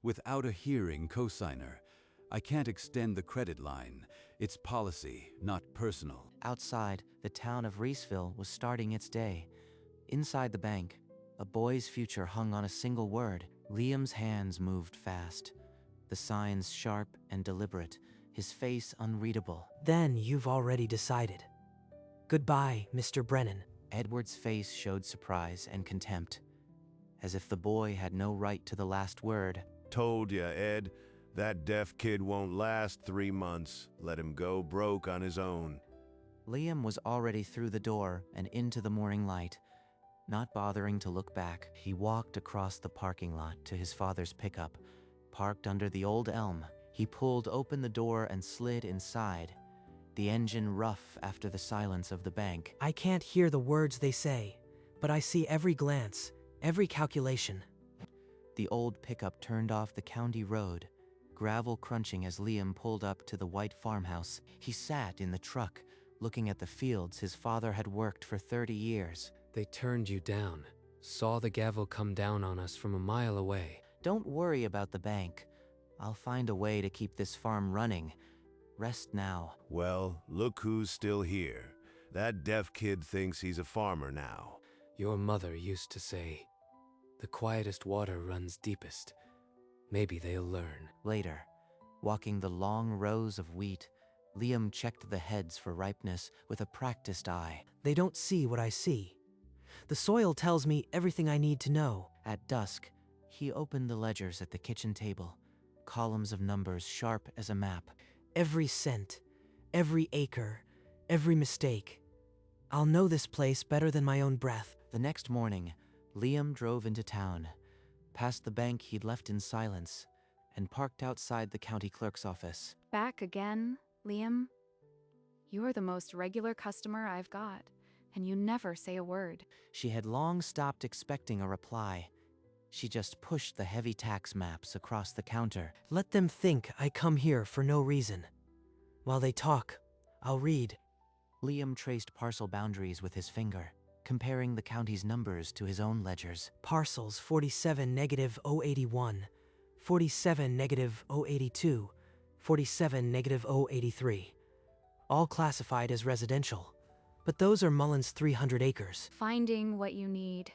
without a hearing cosigner. I can't extend the credit line. It's policy, not personal. Outside, the town of Reesville was starting its day. Inside the bank, a boy's future hung on a single word. Liam's hands moved fast, the signs sharp and deliberate, his face unreadable. Then you've already decided. Goodbye, Mr. Brennan. Edward's face showed surprise and contempt, as if the boy had no right to the last word. Told ya, Ed. That deaf kid won't last 3 months. Let him go broke on his own. Liam was already through the door and into the morning light. Not bothering to look back, he walked across the parking lot to his father's pickup, parked under the old elm. He pulled open the door and slid inside, the engine rough after the silence of the bank. I can't hear the words they say, but I see every glance, every calculation. The old pickup turned off the county road, gravel crunching as Liam pulled up to the white farmhouse. He sat in the truck, looking at the fields his father had worked for 30 years. They turned you down. Saw the gavel come down on us from a mile away. Don't worry about the bank. I'll find a way to keep this farm running. Rest now. Well, look who's still here. That deaf kid thinks he's a farmer now. Your mother used to say, "The quietest water runs deepest." Maybe they'll learn. Later, walking the long rows of wheat, Liam checked the heads for ripeness with a practiced eye. They don't see what I see. The soil tells me everything I need to know. At dusk, he opened the ledgers at the kitchen table, columns of numbers sharp as a map. Every cent, every acre, every mistake. I'll know this place better than my own breath. The next morning, Liam drove into town, past the bank he'd left in silence, and parked outside the county clerk's office. Back again, Liam? You're the most regular customer I've got, and you never say a word. She had long stopped expecting a reply. She just pushed the heavy tax maps across the counter. Let them think I come here for no reason. While they talk, I'll read. Liam traced parcel boundaries with his finger, comparing the county's numbers to his own ledgers. Parcels 47-081, 47-082, 47-083. All classified as residential. But those are Mullen's 300 acres. Finding what you need.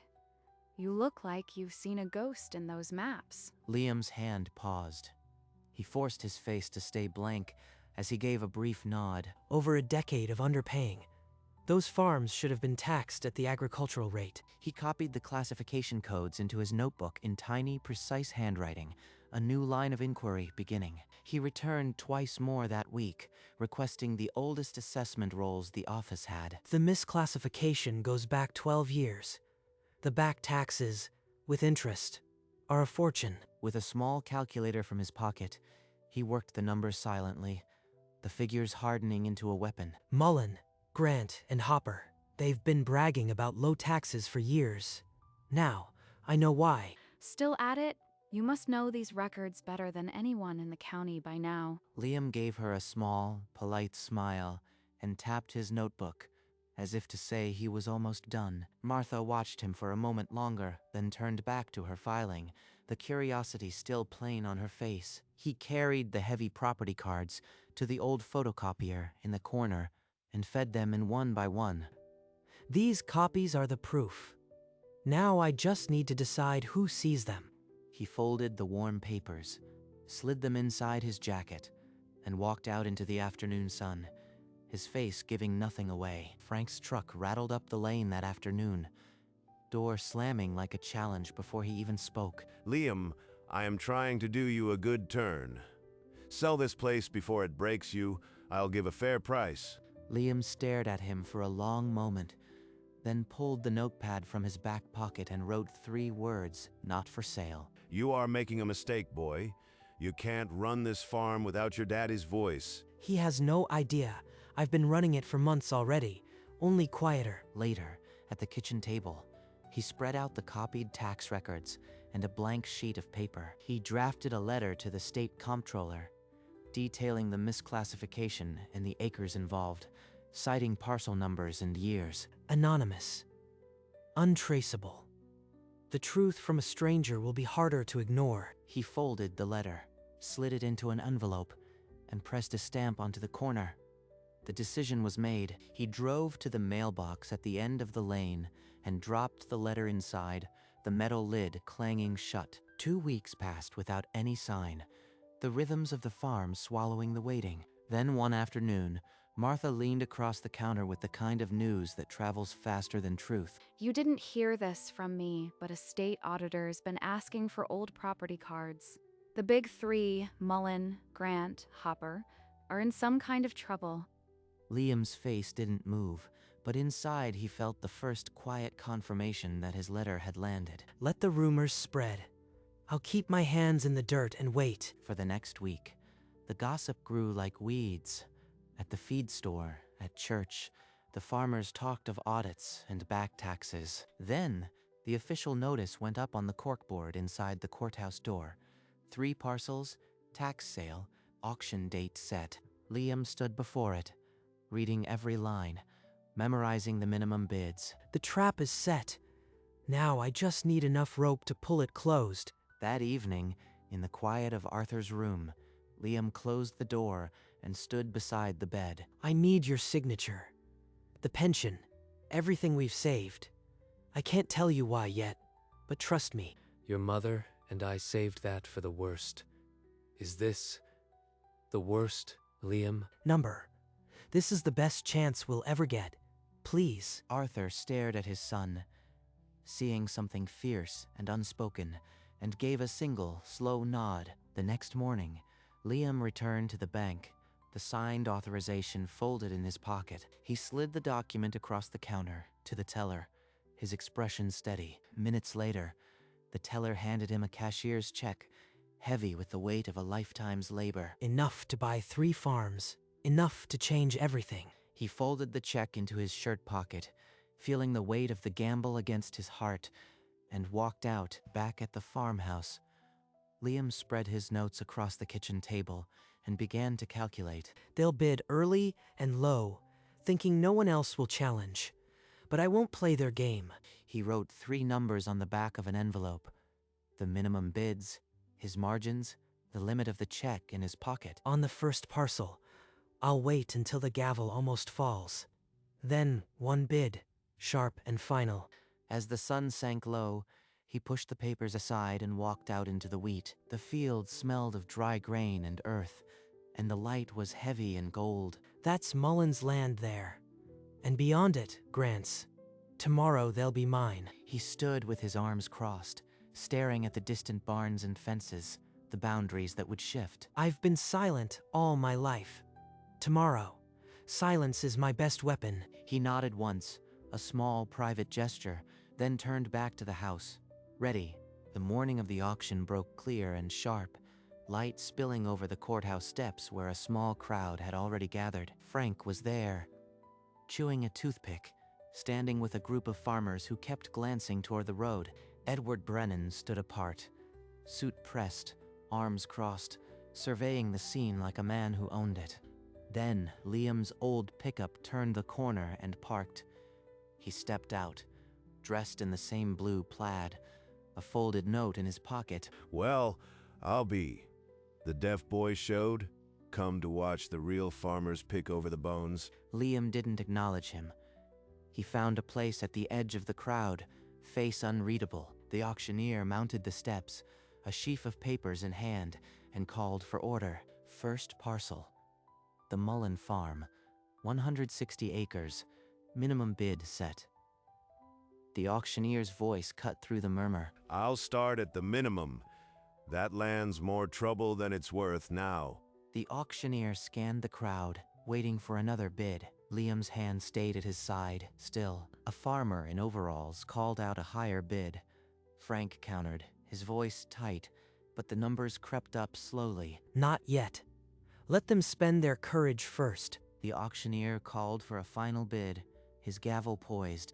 You look like you've seen a ghost in those maps. Liam's hand paused. He forced his face to stay blank as he gave a brief nod. Over a decade of underpaying. Those farms should have been taxed at the agricultural rate. He copied the classification codes into his notebook in tiny, precise handwriting, a new line of inquiry beginning. He returned twice more that week, requesting the oldest assessment rolls the office had. The misclassification goes back 12 years. The back taxes, with interest, are a fortune. With a small calculator from his pocket, he worked the numbers silently, the figures hardening into a weapon. Mullen, Grant, and Hopper, they've been bragging about low taxes for years. Now, I know why. Still at it? You must know these records better than anyone in the county by now. Liam gave her a small, polite smile and tapped his notebook, as if to say he was almost done. Martha watched him for a moment longer, then turned back to her filing, the curiosity still plain on her face. He carried the heavy property cards to the old photocopier in the corner and fed them in one by one. These copies are the proof. Now I just need to decide who sees them. He folded the warm papers, slid them inside his jacket, and walked out into the afternoon sun, his face giving nothing away. Frank's truck rattled up the lane that afternoon, door slamming like a challenge before he even spoke. Liam, I am trying to do you a good turn. Sell this place before it breaks you. I'll give a fair price. Liam stared at him for a long moment, then pulled the notepad from his back pocket and wrote 3 words, "Not for sale." You are making a mistake, boy. You can't run this farm without your daddy's voice. He has no idea. I've been running it for months already, only quieter. Later, at the kitchen table, he spread out the copied tax records and a blank sheet of paper. He drafted a letter to the state comptroller, detailing the misclassification and the acres involved, citing parcel numbers and years. Anonymous. Untraceable. The truth from a stranger will be harder to ignore. He folded the letter, slid it into an envelope, and pressed a stamp onto the corner. The decision was made. He drove to the mailbox at the end of the lane and dropped the letter inside, the metal lid clanging shut. 2 weeks passed without any sign, the rhythms of the farm swallowing the waiting. Then one afternoon, Martha leaned across the counter with the kind of news that travels faster than truth. You didn't hear this from me, but a state auditor's been asking for old property cards. The big three, Mullen, Grant, Hopper, are in some kind of trouble. Liam's face didn't move, but inside he felt the first quiet confirmation that his letter had landed. Let the rumors spread. I'll keep my hands in the dirt and wait. For the next week, the gossip grew like weeds. At the feed store, at church, the farmers talked of audits and back taxes. Then, the official notice went up on the corkboard inside the courthouse door. 3 parcels, tax sale, auction date set. Liam stood before it, reading every line, memorizing the minimum bids. The trap is set. Now I just need enough rope to pull it closed. That evening, in the quiet of Arthur's room, Liam closed the door and stood beside the bed. I need your signature. The pension. Everything we've saved. I can't tell you why yet, but trust me. Your mother and I saved that for the worst. Is this the worst, Liam? Number. This is the best chance we'll ever get. Please. Arthur stared at his son, seeing something fierce and unspoken, and gave a single, slow nod. The next morning, Liam returned to the bank, the signed authorization folded in his pocket. He slid the document across the counter to the teller, his expression steady. Minutes later, the teller handed him a cashier's check, heavy with the weight of a lifetime's labor. Enough to buy 3 farms. Enough to change everything. He folded the check into his shirt pocket, feeling the weight of the gamble against his heart, and walked out, back at the farmhouse. Liam spread his notes across the kitchen table and began to calculate. They'll bid early and low, thinking no one else will challenge. But I won't play their game. He wrote 3 numbers on the back of an envelope. The minimum bids, his margins, the limit of the check in his pocket. On the first parcel, I'll wait until the gavel almost falls. Then 1 bid, sharp and final. As the sun sank low, he pushed the papers aside and walked out into the wheat. The field smelled of dry grain and earth, and the light was heavy and gold. That's Mullen's land there. And beyond it, Grant's. Tomorrow they'll be mine. He stood with his arms crossed, staring at the distant barns and fences, the boundaries that would shift. I've been silent all my life. Tomorrow, silence is my best weapon. He nodded once, a small private gesture, then turned back to the house. Ready, the morning of the auction broke clear and sharp, light spilling over the courthouse steps where a small crowd had already gathered. Frank was there, chewing a toothpick, standing with a group of farmers who kept glancing toward the road. Edward Brennan stood apart, suit pressed, arms crossed, surveying the scene like a man who owned it. Then Liam's old pickup turned the corner and parked. He stepped out, dressed in the same blue plaid, a folded note in his pocket. Well, I'll be. The deaf boy showed? Come to watch the real farmers pick over the bones? Liam didn't acknowledge him. He found a place at the edge of the crowd, face unreadable. The auctioneer mounted the steps, a sheaf of papers in hand, and called for order. First parcel. The Mullen Farm, 160 acres, minimum bid set. The auctioneer's voice cut through the murmur. I'll start at the minimum. That land's more trouble than it's worth now. The auctioneer scanned the crowd, waiting for another bid. Liam's hand stayed at his side, still. A farmer in overalls called out a higher bid. Frank countered, his voice tight, but the numbers crept up slowly. Not yet. Let them spend their courage first. The auctioneer called for a final bid, his gavel poised.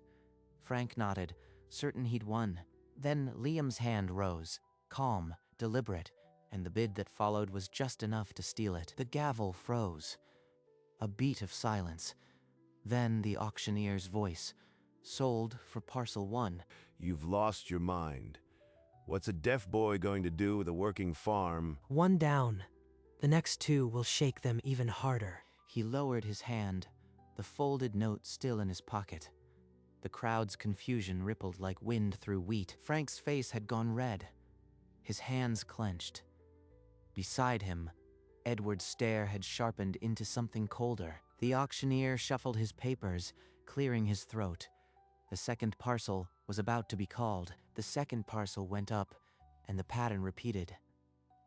Frank nodded, certain he'd won. Then Liam's hand rose, calm, deliberate, and the bid that followed was just enough to steal it. The gavel froze. A beat of silence. Then the auctioneer's voice, sold for parcel 1. You've lost your mind. What's a deaf boy going to do with a working farm? One down. The next two will shake them even harder. He lowered his hand, the folded note still in his pocket. The crowd's confusion rippled like wind through wheat. Frank's face had gone red. His hands clenched. Beside him, Edward's stare had sharpened into something colder. The auctioneer shuffled his papers, clearing his throat. The second parcel was about to be called. The second parcel went up, and the pattern repeated.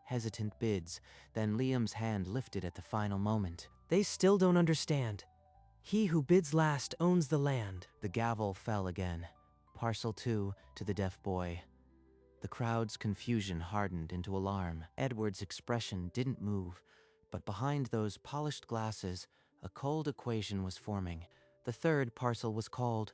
Hesitant bids, then Liam's hand lifted at the final moment. They still don't understand. He who bids last owns the land. The gavel fell again. Parcel 2 to the deaf boy. The crowd's confusion hardened into alarm. Edward's expression didn't move, but behind those polished glasses, a cold equation was forming. The third parcel was called.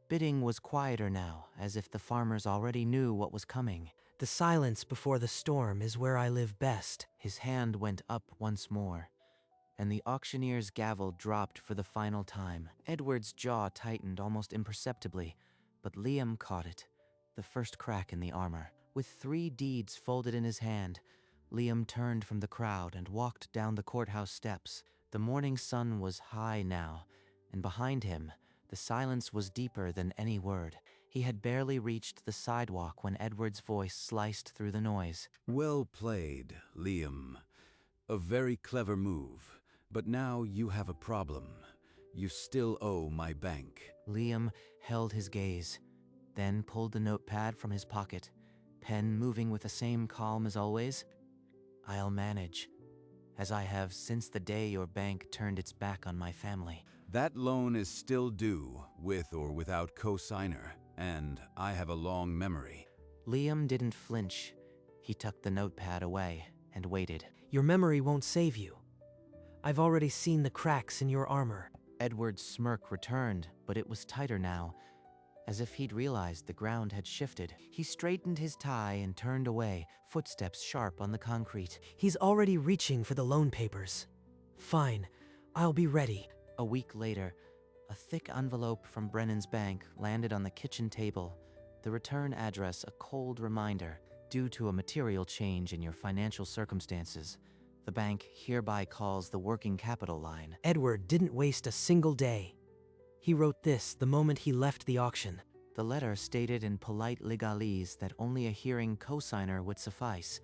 Bidding was quieter now, as if the farmers already knew what was coming. The silence before the storm is where I live best. His hand went up once more, and the auctioneer's gavel dropped for the final time. Edward's jaw tightened almost imperceptibly, but Liam caught it, the first crack in the armor. With 3 deeds folded in his hand, Liam turned from the crowd and walked down the courthouse steps. The morning sun was high now, and behind him, the silence was deeper than any word. He had barely reached the sidewalk when Edward's voice sliced through the noise. Well played, Liam. A very clever move, but now you have a problem. You still owe my bank. Liam held his gaze, then pulled the notepad from his pocket, pen moving with the same calm as always. I'll manage, as I have since the day your bank turned its back on my family. That loan is still due, with or without co-signer, and I have a long memory. Liam didn't flinch. He tucked the notepad away and waited. Your memory won't save you. I've already seen the cracks in your armor. Edward's smirk returned, but it was tighter now, as if he'd realized the ground had shifted. He straightened his tie and turned away, footsteps sharp on the concrete. He's already reaching for the loan papers. Fine, I'll be ready. A week later, a thick envelope from Brennan's bank landed on the kitchen table, the return address a cold reminder. Due to a material change in your financial circumstances, the bank hereby calls the working capital line. Edward didn't waste a single day. He wrote this the moment he left the auction. The letter stated in polite legalese that only a hearing cosigner would suffice,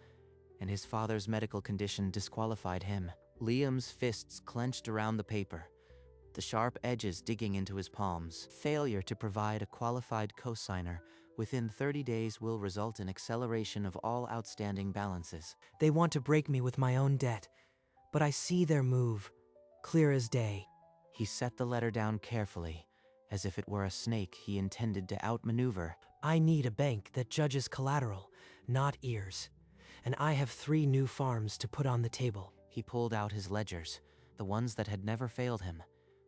and his father's medical condition disqualified him. Liam's fists clenched around the paper, the sharp edges digging into his palms. Failure to provide a qualified cosigner within 30 days will result in acceleration of all outstanding balances. They want to break me with my own debt, but I see their move, clear as day. He set the letter down carefully, as if it were a snake he intended to outmaneuver. I need a bank that judges collateral, not ears, and I have 3 new farms to put on the table. He pulled out his ledgers, the ones that had never failed him,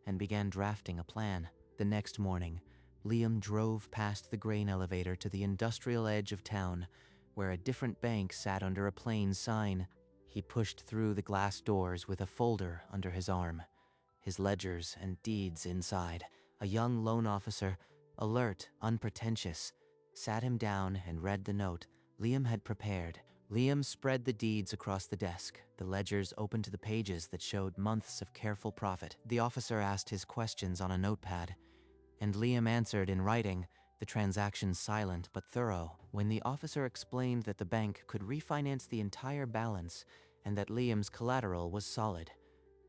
and began drafting a plan. The next morning, Liam drove past the grain elevator to the industrial edge of town, where a different bank sat under a plain sign. He pushed through the glass doors with a folder under his arm, his ledgers and deeds inside. A young loan officer, alert, unpretentious, sat him down and read the note Liam had prepared. Liam spread the deeds across the desk, the ledgers open to the pages that showed months of careful profit. The officer asked his questions on a notepad, and Liam answered in writing, the transaction silent but thorough. When the officer explained that the bank could refinance the entire balance and that Liam's collateral was solid,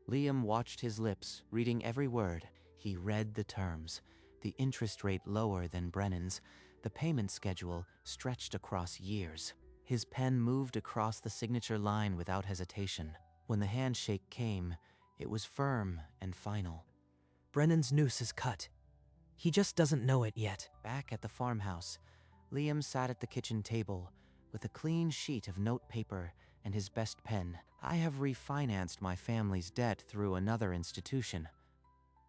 Liam watched his lips, reading every word. He read the terms, the interest rate lower than Brennan's, the payment schedule stretched across years. His pen moved across the signature line without hesitation. When the handshake came, it was firm and final. Brennan's noose is cut. He just doesn't know it yet. Back at the farmhouse, Liam sat at the kitchen table with a clean sheet of note paper and his best pen. I have refinanced my family's debt through another institution.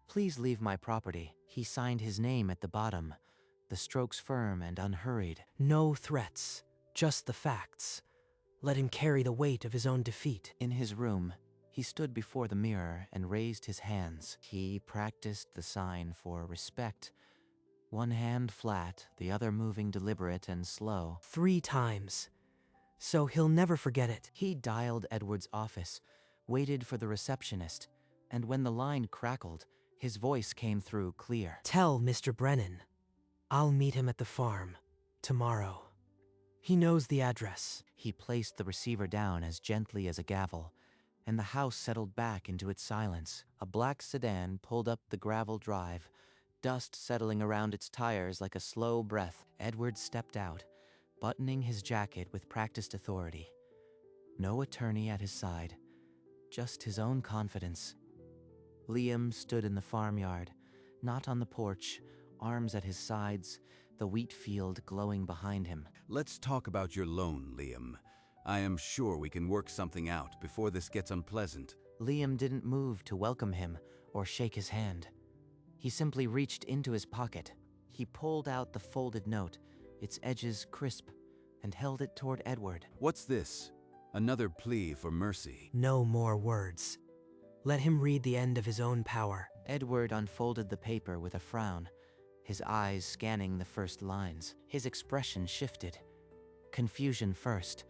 Please leave my property. He signed his name at the bottom, the strokes firm and unhurried. No threats, just the facts. Let him carry the weight of his own defeat. In his room, he stood before the mirror and raised his hands. He practiced the sign for respect, one hand flat, the other moving deliberate and slow. 3 times. So he'll never forget it. He dialed Edward's office, waited for the receptionist, and when the line crackled, his voice came through clear. Tell Mr. Brennan. I'll meet him at the farm. Tomorrow. He knows the address. He placed the receiver down as gently as a gavel, and the house settled back into its silence. A black sedan pulled up the gravel drive, dust settling around its tires like a slow breath. Edward stepped out, buttoning his jacket with practiced authority. No attorney at his side, just his own confidence. Liam stood in the farmyard, not on the porch, arms at his sides, the wheat field glowing behind him. Let's talk about your loan, Liam. I am sure we can work something out before this gets unpleasant. Liam didn't move to welcome him or shake his hand. He simply reached into his pocket. He pulled out the folded note, its edges crisp, and held it toward Edward. What's this? Another plea for mercy. No more words. Let him read the end of his own power. Edward unfolded the paper with a frown, his eyes scanning the first lines. His expression shifted. Confusion first,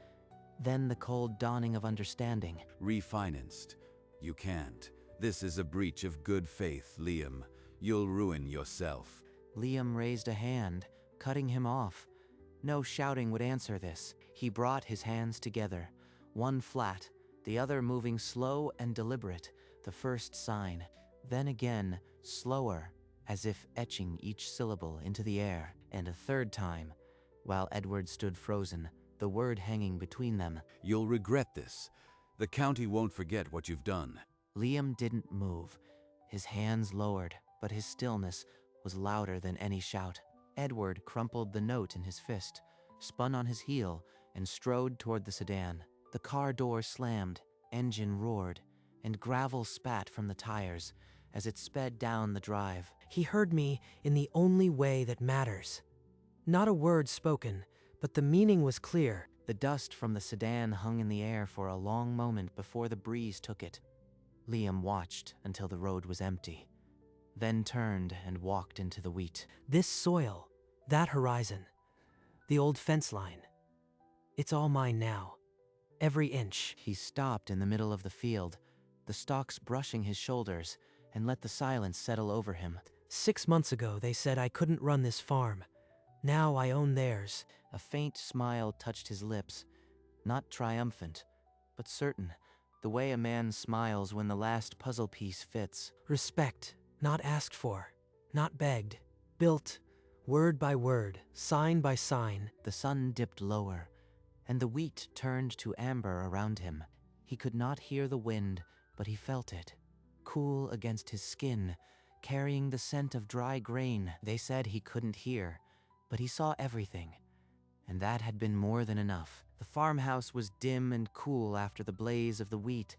then the cold dawning of understanding. Refinanced. You can't. This is a breach of good faith, Liam. You'll ruin yourself. Liam raised a hand, cutting him off. No shouting would answer this. He brought his hands together, one flat, the other moving slow and deliberate, the first sign. Then again, slower, as if etching each syllable into the air. And a third time, while Edward stood frozen, the word hanging between them. You'll regret this. The county won't forget what you've done. Liam didn't move, his hands lowered, but his stillness was louder than any shout. Edward crumpled the note in his fist, spun on his heel, and strode toward the sedan. The car door slammed, engine roared, and gravel spat from the tires as it sped down the drive. He heard me in the only way that matters. Not a word spoken, but the meaning was clear. The dust from the sedan hung in the air for a long moment before the breeze took it. Liam watched until the road was empty, then turned and walked into the wheat. This soil, that horizon, the old fence line. It's all mine now. Every inch. He stopped in the middle of the field, the stalks brushing his shoulders, and let the silence settle over him. 6 months ago, they said I couldn't run this farm. Now I own theirs. A faint smile touched his lips, not triumphant, but certain, the way a man smiles when the last puzzle piece fits. Respect, not asked for, not begged. Built, word by word, sign by sign. The sun dipped lower, and the wheat turned to amber around him. He could not hear the wind, but he felt it, cool against his skin, carrying the scent of dry grain. They said he couldn't hear, but he saw everything, and that had been more than enough. The farmhouse was dim and cool after the blaze of the wheat.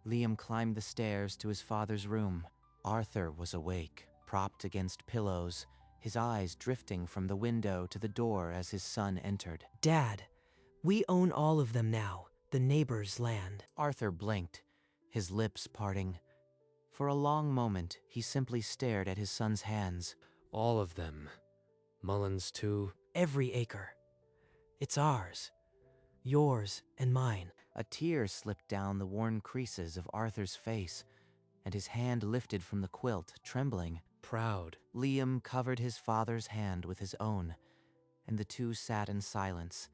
Liam climbed the stairs to his father's room. Arthur was awake, propped against pillows, his eyes drifting from the window to the door as his son entered. Dad, we own all of them now, the neighbor's land. Arthur blinked, his lips parting. For a long moment, he simply stared at his son's hands. All of them. Mullins too. Every acre. It's ours. Yours and mine. A tear slipped down the worn creases of Arthur's face, and his hand lifted from the quilt, trembling. Proud. Liam covered his father's hand with his own, and the two sat in silence,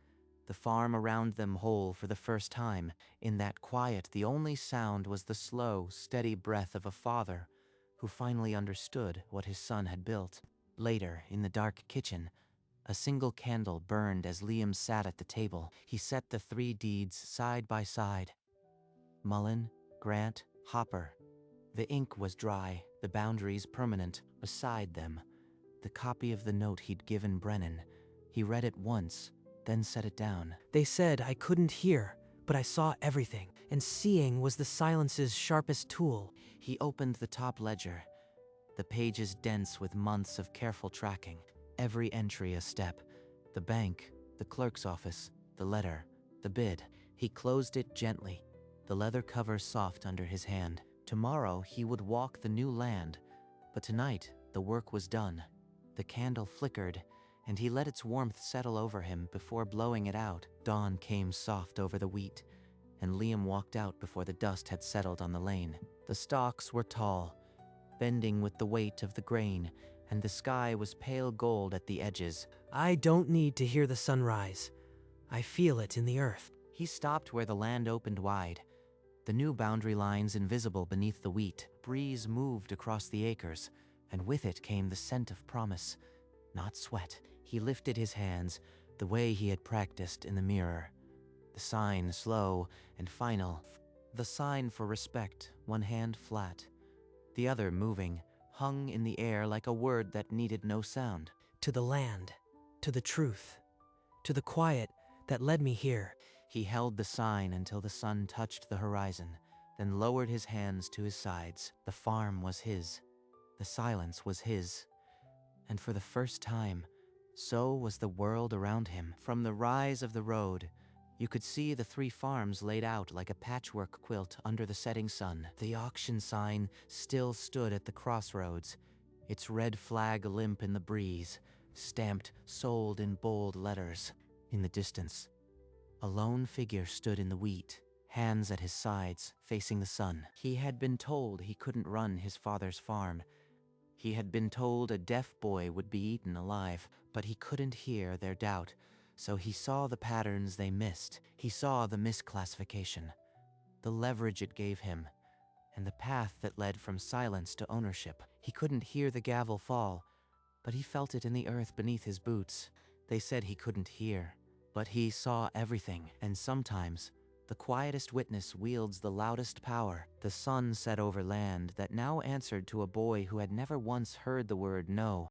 the farm around them whole for the first time. In that quiet, the only sound was the slow, steady breath of a father who finally understood what his son had built. Later, in the dark kitchen, a single candle burned as Liam sat at the table. He set the 3 deeds side by side. Mullen, Grant, Hopper. The ink was dry, the boundaries permanent. Beside them, the copy of the note he'd given Brennan. He read it once, then set it down. They said I couldn't hear, but I saw everything, and seeing was the silence's sharpest tool. He opened the top ledger, the pages dense with months of careful tracking. Every entry a step. The bank, the clerk's office, the letter, the bid. He closed it gently, the leather cover soft under his hand. Tomorrow he would walk the new land, but tonight the work was done. The candle flickered, and he let its warmth settle over him before blowing it out. Dawn came soft over the wheat, and Liam walked out before the dust had settled on the lane. The stalks were tall, bending with the weight of the grain, and the sky was pale gold at the edges. I don't need to hear the sunrise. I feel it in the earth. He stopped where the land opened wide, the new boundary lines invisible beneath the wheat. Breeze moved across the acres, and with it came the scent of promise, not sweat. He lifted his hands, the way he had practiced in the mirror. The sign slow and final. The sign for respect, one hand flat, the other moving, hung in the air like a word that needed no sound. To the land, to the truth, to the quiet that led me here. He held the sign until the sun touched the horizon, then lowered his hands to his sides. The farm was his. The silence was his. And for the first time, so was the world around him. From the rise of the road, you could see the 3 farms laid out like a patchwork quilt under the setting sun. The auction sign still stood at the crossroads, its red flag limp in the breeze, stamped sold in bold letters. In the distance, a lone figure stood in the wheat, hands at his sides, facing the sun. He had been told he couldn't run his father's farm. He had been told a deaf boy would be eaten alive, but he couldn't hear their doubt. So he saw the patterns they missed. He saw the misclassification, the leverage it gave him, and the path that led from silence to ownership. He couldn't hear the gavel fall, but he felt it in the earth beneath his boots. They said he couldn't hear, but he saw everything, and sometimes the quietest witness wields the loudest power. The sun set over land that now answered to a boy who had never once heard the word no.